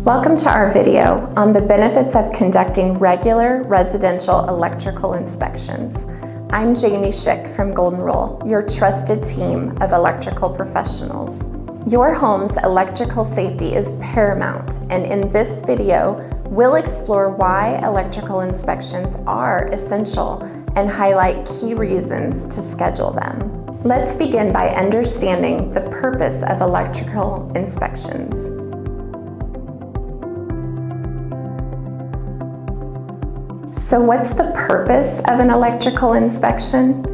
Welcome to our video on the benefits of conducting regular residential electrical inspections. I'm Jamie Schick from Golden Rule, your trusted team of electrical professionals. Your home's electrical safety is paramount, and in this video, we'll explore why electrical inspections are essential and highlight key reasons to schedule them. Let's begin by understanding the purpose of electrical inspections. So what's the purpose of an electrical inspection?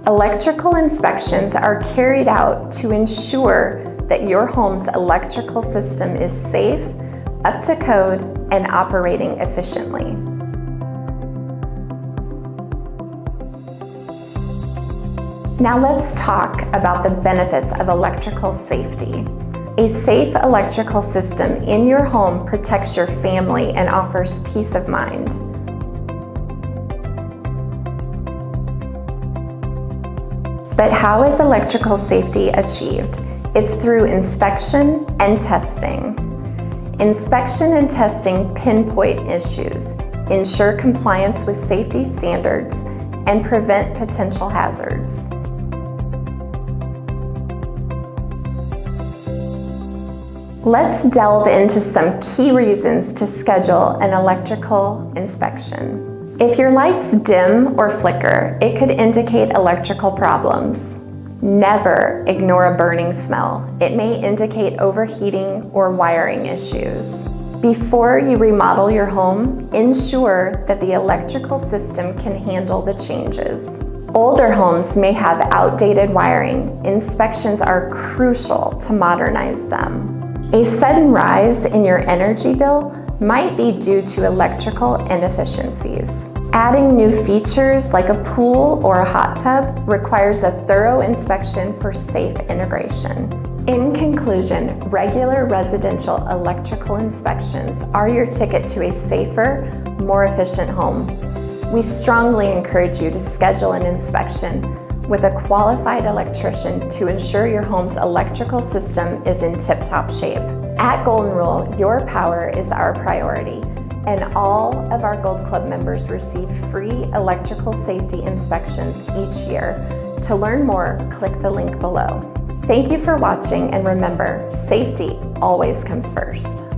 Electrical inspections are carried out to ensure that your home's electrical system is safe, up to code, and operating efficiently. Now let's talk about the benefits of electrical safety. A safe electrical system in your home protects your family and offers peace of mind. But how is electrical safety achieved? It's through inspection and testing. Inspection and testing pinpoint issues, ensure compliance with safety standards, and prevent potential hazards. Let's delve into some key reasons to schedule an electrical inspection. If your lights dim or flicker, it could indicate electrical problems. Never ignore a burning smell. It may indicate overheating or wiring issues. Before you remodel your home, ensure that the electrical system can handle the changes. Older homes may have outdated wiring. Inspections are crucial to modernize them. A sudden rise in your energy bill might be due to electrical inefficiencies. Adding new features like a pool or a hot tub requires a thorough inspection for safe integration. In conclusion, regular residential electrical inspections are your ticket to a safer, more efficient home. We strongly encourage you to schedule an inspection with a qualified electrician to ensure your home's electrical system is in tip-top shape. At Golden Rule, your power is our priority, and all of our Gold Club members receive free electrical safety inspections each year. To learn more, click the link below. Thank you for watching, and remember, safety always comes first.